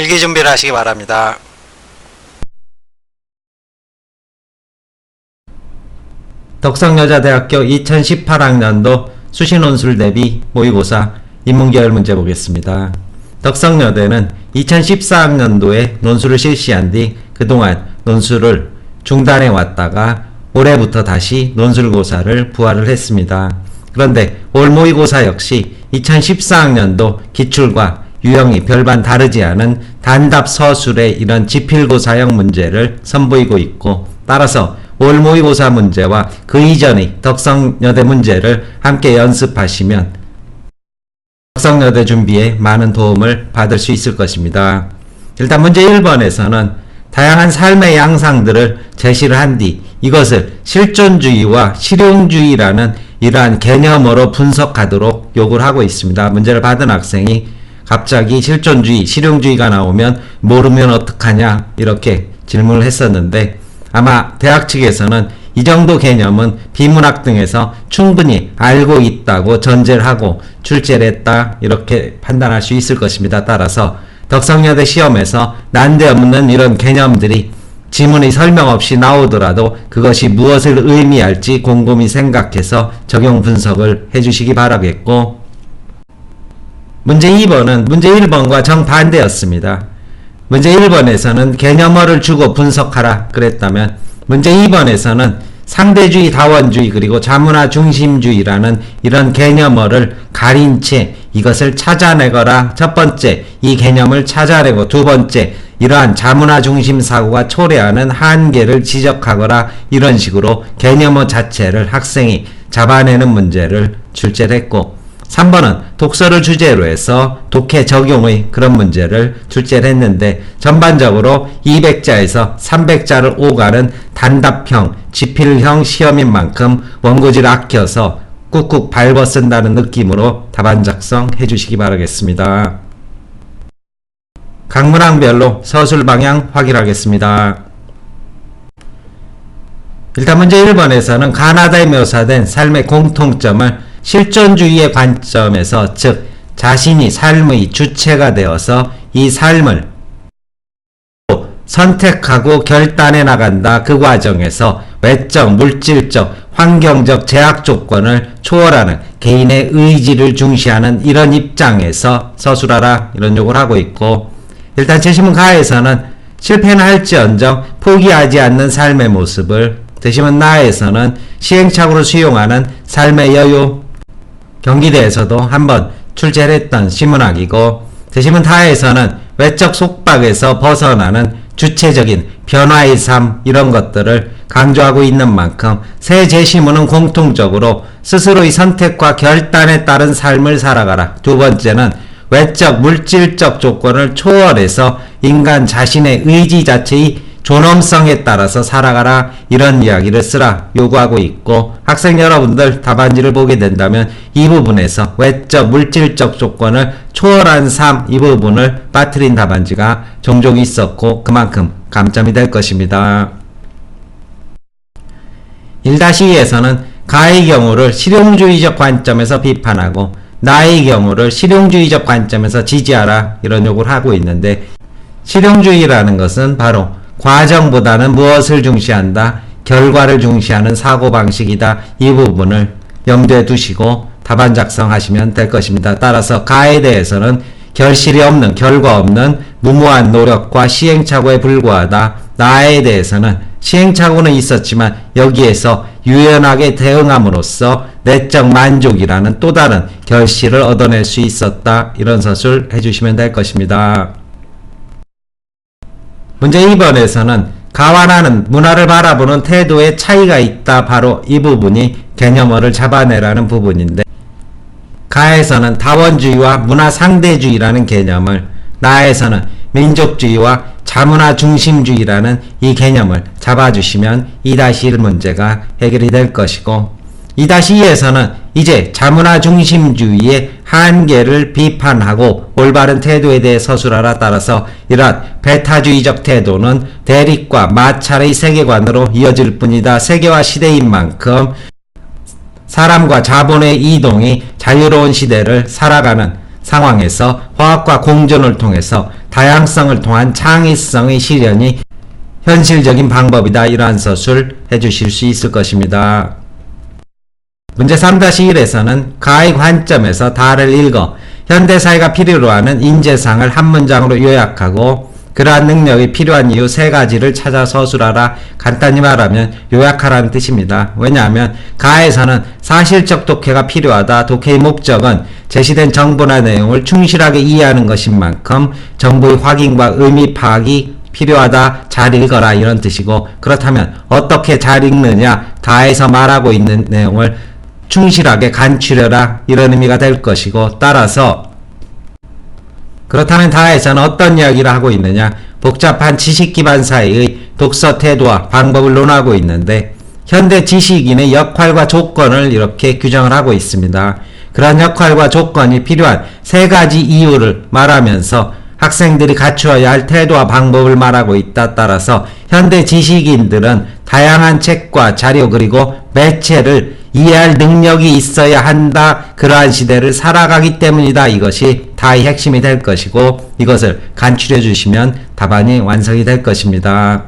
필기 준비를 하시기 바랍니다. 덕성여자대학교 2018학년도 수시논술 대비 모의고사 인문계열 문제 보겠습니다. 덕성여대는 2014학년도에 논술을 실시한 뒤 그동안 논술을 중단해 왔다가 올해부터 다시 논술고사를 부활을 했습니다. 그런데 올 모의고사 역시 2014학년도 기출과 유형이 별반 다르지 않은 단답 서술의 이런 지필고사형 문제를 선보이고 있고, 따라서 올 모의고사 문제와 그 이전의 덕성여대 문제를 함께 연습하시면 덕성여대 준비에 많은 도움을 받을 수 있을 것입니다. 일단 문제 1번에서는 다양한 삶의 양상들을 제시를 한 뒤 이것을 실존주의와 실용주의라는 이러한 개념으로 분석하도록 요구를 하고 있습니다. 문제를 받은 학생이 갑자기 실존주의, 실용주의가 나오면 모르면 어떡하냐 이렇게 질문을 했었는데, 아마 대학 측에서는 이 정도 개념은 비문학 등에서 충분히 알고 있다고 전제를 하고 출제를 했다 이렇게 판단할 수 있을 것입니다. 따라서 덕성여대 시험에서 난데없는 이런 개념들이 지문의 설명 없이 나오더라도 그것이 무엇을 의미할지 곰곰이 생각해서 적용 분석을 해주시기 바라겠고, 문제 2번은 문제 1번과 정반대였습니다. 문제 1번에서는 개념어를 주고 분석하라 그랬다면, 문제 2번에서는 상대주의, 다원주의 그리고 자문화 중심주의라는 이런 개념어를 가린 채 이것을 찾아내거라. 첫 번째, 이 개념을 찾아내고 두 번째, 이러한 자문화 중심 사고가 초래하는 한계를 지적하거라. 이런 식으로 개념어 자체를 학생이 잡아내는 문제를 출제를 했고, 3번은 독서를 주제로 해서 독해 적용의 그런 문제를 출제를 했는데, 전반적으로 200자에서 300자를 오가는 단답형, 지필형 시험인 만큼 원고지를 아껴서 꾹꾹 밟아 쓴다는 느낌으로 답안 작성해 주시기 바라겠습니다. 각 문항별로 서술 방향 확인하겠습니다. 일단 문제 1번에서는 가나다에 묘사된 삶의 공통점을 실존주의의 관점에서, 즉 자신이 삶의 주체가 되어서 이 삶을 선택하고 결단해 나간다. 그 과정에서 외적, 물질적, 환경적 제약 조건을 초월하는 개인의 의지를 중시하는 이런 입장에서 서술하라 이런 요구를 하고 있고, 일단 제시문 가에서는 실패는 할지언정 포기하지 않는 삶의 모습을, 대시문 나에서는 시행착오를 수용하는 삶의 여유, 경기대에서도 한번 출제를 했던 시문학이고, 대시문 타에서는 외적 속박에서 벗어나는 주체적인 변화의 삶 이런 것들을 강조하고 있는 만큼 세 제시문은 공통적으로 스스로의 선택과 결단에 따른 삶을 살아가라. 두 번째는 외적 물질적 조건을 초월해서 인간 자신의 의지 자체의 존엄성에 따라서 살아가라 이런 이야기를 쓰라 요구하고 있고, 학생 여러분들 답안지를 보게 된다면 이 부분에서 외적 물질적 조건을 초월한 삶 이 부분을 빠뜨린 답안지가 종종 있었고 그만큼 감점이 될 것입니다. 1-2에서는 가의 경우를 실용주의적 관점에서 비판하고 나의 경우를 실용주의적 관점에서 지지하라 이런 요구를 하고 있는데, 실용주의라는 것은 바로 과정보다는 무엇을 중시한다, 결과를 중시하는 사고방식이다. 이 부분을 염두에 두시고 답안 작성하시면 될 것입니다. 따라서 가에 대해서는 결실이 없는, 결과 없는 무모한 노력과 시행착오에 불과하다. 나에 대해서는 시행착오는 있었지만 여기에서 유연하게 대응함으로써 내적 만족이라는 또 다른 결실을 얻어낼 수 있었다. 이런 서술 해주시면 될 것입니다. 문제 2번에서는 가와 나는 문화를 바라보는 태도에 차이가 있다. 바로 이 부분이 개념어를 잡아내라는 부분인데, 가에서는 다원주의와 문화 상대주의라는 개념을, 나에서는 민족주의와 자문화 중심주의라는 이 개념을 잡아주시면 2-1 문제가 해결이 될 것이고, 2-2에서는 이제 자문화 중심주의의 한계를 비판하고 올바른 태도에 대해 서술하라. 따라서 이러한 배타주의적 태도는 대립과 마찰의 세계관으로 이어질 뿐이다. 세계화 시대인 만큼 사람과 자본의 이동이 자유로운 시대를 살아가는 상황에서 화학과 공존을 통해서 다양성을 통한 창의성의 실현이 현실적인 방법이다. 이러한 서술 해주실 수 있을 것입니다. 문제 3-1에서는 가의 관점에서 다를 읽어 현대사회가 필요로 하는 인재상을 한 문장으로 요약하고 그러한 능력이 필요한 이유 3가지를 찾아 서술하라. 간단히 말하면 요약하라는 뜻입니다. 왜냐하면 가에서는 사실적 독해가 필요하다. 독해의 목적은 제시된 정보나 내용을 충실하게 이해하는 것인 만큼 정보의 확인과 의미 파악이 필요하다. 잘 읽어라. 이런 뜻이고, 그렇다면 어떻게 잘 읽느냐? 다에서 말하고 있는 내용을 충실하게 간추려라. 이런 의미가 될 것이고, 따라서 그렇다면 다에서는 어떤 이야기를 하고 있느냐? 복잡한 지식 기반 사회의 독서 태도와 방법을 논하고 있는데 현대 지식인의 역할과 조건을 이렇게 규정을 하고 있습니다. 그런 역할과 조건이 필요한 3가지 이유를 말하면서 학생들이 갖추어야 할 태도와 방법을 말하고 있다. 따라서 현대 지식인들은 다양한 책과 자료 그리고 매체를 이해할 능력이 있어야 한다. 그러한 시대를 살아가기 때문이다. 이것이 다의 핵심이 될 것이고 이것을 간추려 주시면 답안이 완성이 될 것입니다.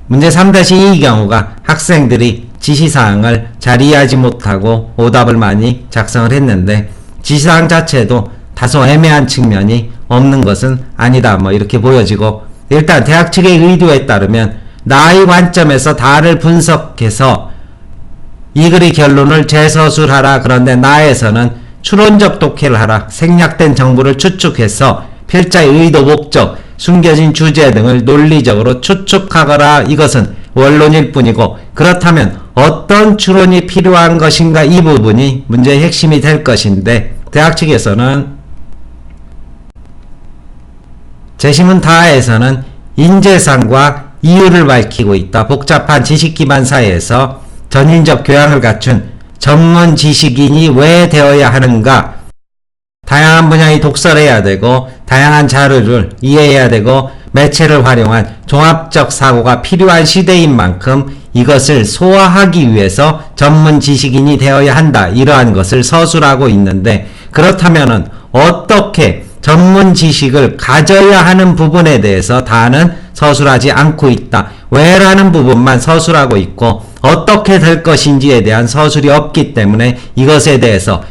문제 3-2의 경우가 학생들이 지시사항을 잘 이해하지 못하고 오답을 많이 작성을 했는데 지시사항 자체도 다소 애매한 측면이 없는 것은 아니다. 이렇게 보여지고, 일단 대학 측의 의도에 따르면 나의 관점에서 다를 분석해서 이 글의 결론을 재서술하라. 그런데 나에서는 추론적 독해를 하라. 생략된 정보를 추측해서 필자의 의도, 목적, 숨겨진 주제 등을 논리적으로 추측하거라. 이것은 원론일 뿐이고, 그렇다면 어떤 추론이 필요한 것인가? 이 부분이 문제의 핵심이 될 것인데 대학 측에서는 재심은 다에서는 인재상과 이유를 밝히고 있다. 복잡한 지식 기반 사회에서 전인적 교양을 갖춘 전문 지식인이 왜 되어야 하는가? 다양한 분야의 독서를 해야 되고 다양한 자료를 이해해야 되고 매체를 활용한 종합적 사고가 필요한 시대인 만큼 이것을 소화하기 위해서 전문 지식인이 되어야 한다. 이러한 것을 서술하고 있는데, 그렇다면은 어떻게 전문 지식을 가져야 하는 부분에 대해서 다는 서술하지 않고 있다. 왜라는 부분만 서술하고 있고 어떻게 될 것인지에 대한 서술이 없기 때문에 이것에 대해서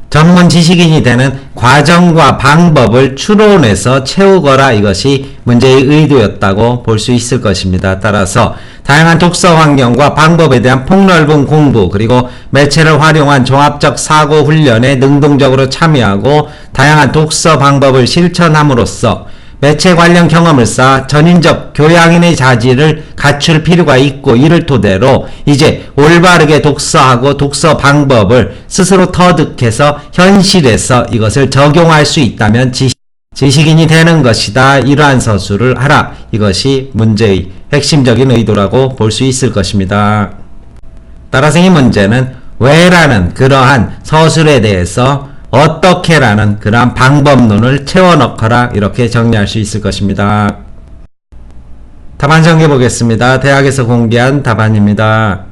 전문 지식인이 되는 과정과 방법을 추론해서 채우거라. 이것이 문제의 의도였다고 볼 수 있을 것입니다. 따라서 다양한 독서 환경과 방법에 대한 폭넓은 공부, 그리고 매체를 활용한 종합적 사고 훈련에 능동적으로 참여하고 다양한 독서 방법을 실천함으로써 매체 관련 경험을 쌓아 전인적 교양인의 자질을 갖출 필요가 있고, 이를 토대로 이제 올바르게 독서하고 독서 방법을 스스로 터득해서 현실에서 이것을 적용할 수 있다면 지식인이 되는 것이다. 이러한 서술을 하라. 이것이 문제의 핵심적인 의도라고 볼 수 있을 것입니다. 따라서 이 문제는 왜라는 그러한 서술에 대해서 어떻게라는 그러한 방법론을 채워넣거라. 이렇게 정리할 수 있을 것입니다. 답안 정리해 보겠습니다. 대학에서 공개한 답안입니다.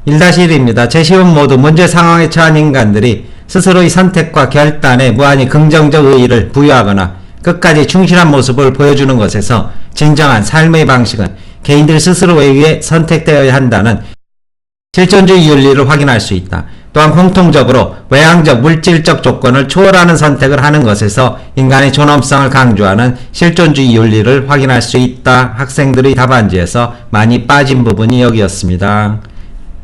1-1입니다. 제시문 모두 문제 상황에 처한 인간들이 스스로의 선택과 결단에 무한히 긍정적 의의를 부여하거나 끝까지 충실한 모습을 보여주는 것에서 진정한 삶의 방식은 개인들 스스로에 의해 선택되어야 한다는 실존주의 윤리를 확인할 수 있다. 또한 공통적으로 외향적 물질적 조건을 초월하는 선택을 하는 것에서 인간의 존엄성을 강조하는 실존주의 윤리를 확인할 수 있다. 학생들의 답안지에서 많이 빠진 부분이 여기였습니다.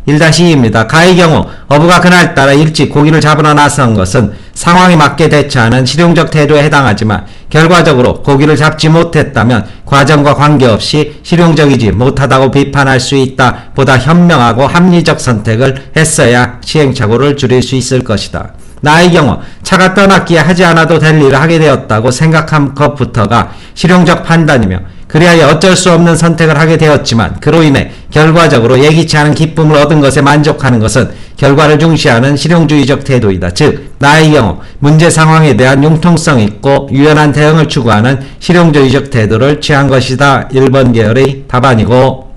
1-2입니다. 가의 경우 어부가 그날따라 일찍 고기를 잡으러 나선 것은 상황에 맞게 대처하는 실용적 태도에 해당하지만 결과적으로 고기를 잡지 못했다면 과정과 관계없이 실용적이지 못하다고 비판할 수 있다. 보다 현명하고 합리적 선택을 했어야 시행착오를 줄일 수 있을 것이다. 나의 경우 차가 떠났기에 하지 않아도 될 일을 하게 되었다고 생각한 것부터가 실용적 판단이며 그리하여 어쩔 수 없는 선택을 하게 되었지만 그로 인해 결과적으로 예기치 않은 기쁨을 얻은 것에 만족하는 것은 결과를 중시하는 실용주의적 태도이다. 즉 나의 경우 문제 상황에 대한 융통성 있고 유연한 대응을 추구하는 실용주의적 태도를 취한 것이다. 1번 계열의 답안이고,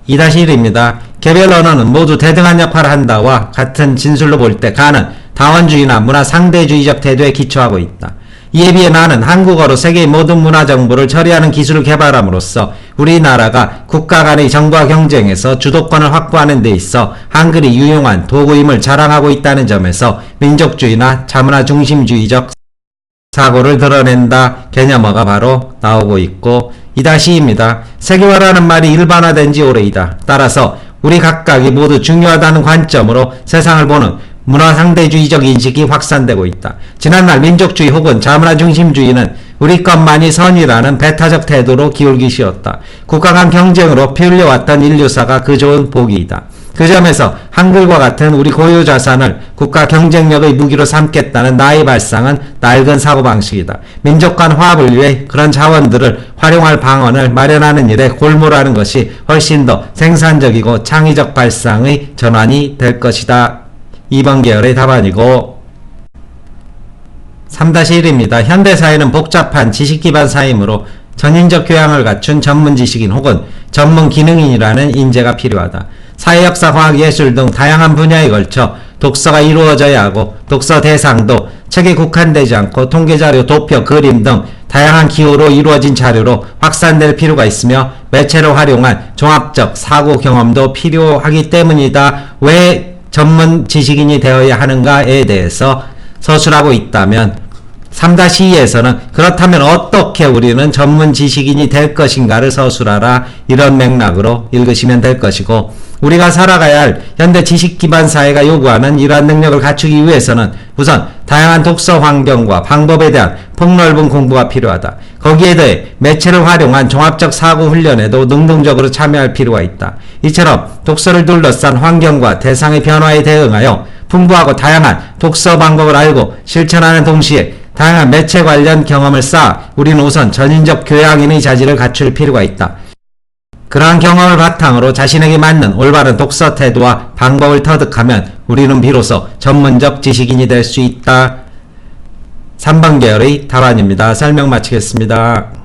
2-1입니다. 개별 언어는 모두 대등한 역할을 한다와 같은 진술로 볼 때 가는 다원주의나 문화 상대주의적 태도에 기초하고 있다. 이에 비해 나는 한국어로 세계의 모든 문화 정보를 처리하는 기술을 개발함으로써 우리나라가 국가 간의 정보화 경쟁에서 주도권을 확보하는 데 있어 한글이 유용한 도구임을 자랑하고 있다는 점에서 민족주의나 자문화 중심주의적 사고를 드러낸다 개념어가 바로 나오고 있고 2-2입니다. 세계화라는 말이 일반화된 지 오래이다. 따라서 우리 각각이 모두 중요하다는 관점으로 세상을 보는 문화상대주의적 인식이 확산되고 있다. 지난날 민족주의 혹은 자문화 중심주의는 우리 것만이 선이라는 배타적 태도로 기울기 쉬웠다. 국가 간 경쟁으로 피 흘려왔던 인류사가 그 좋은 보기이다. 그 점에서 한글과 같은 우리 고유 자산을 국가 경쟁력의 무기로 삼겠다는 나의 발상은 낡은 사고방식이다. 민족 간 화합을 위해 그런 자원들을 활용할 방언을 마련하는 일에 골몰하는 것이 훨씬 더 생산적이고 창의적 발상의 전환이 될 것이다. 2번 계열의 답안이고 3-1입니다. 현대사회는 복잡한 지식기반 사회이므로 전인적 교양을 갖춘 전문지식인 혹은 전문기능인이라는 인재가 필요하다. 사회역사, 과학, 예술 등 다양한 분야에 걸쳐 독서가 이루어져야 하고 독서 대상도 책에 국한되지 않고 통계자료, 도표, 그림 등 다양한 기호로 이루어진 자료로 확산될 필요가 있으며 매체를 활용한 종합적 사고 경험도 필요하기 때문이다. 왜 전문 지식인이 되어야 하는가에 대해서 서술하고 있다면 3-2에서는 그렇다면 어떻게 우리는 전문 지식인이 될 것인가를 서술하라 이런 맥락으로 읽으시면 될 것이고 우리가 살아가야 할 현대 지식 기반 사회가 요구하는 이러한 능력을 갖추기 위해서는 우선 다양한 독서 환경과 방법에 대한 폭넓은 공부가 필요하다. 거기에 더해 매체를 활용한 종합적 사고 훈련에도 능동적으로 참여할 필요가 있다. 이처럼 독서를 둘러싼 환경과 대상의 변화에 대응하여 풍부하고 다양한 독서 방법을 알고 실천하는 동시에 다양한 매체 관련 경험을 쌓아 우리는 우선 전인적 교양인의 자질을 갖출 필요가 있다. 그러한 경험을 바탕으로 자신에게 맞는 올바른 독서 태도와 방법을 터득하면 우리는 비로소 전문적 지식인이 될 수 있다. 3번 계열의 답안입니다. 설명 마치겠습니다.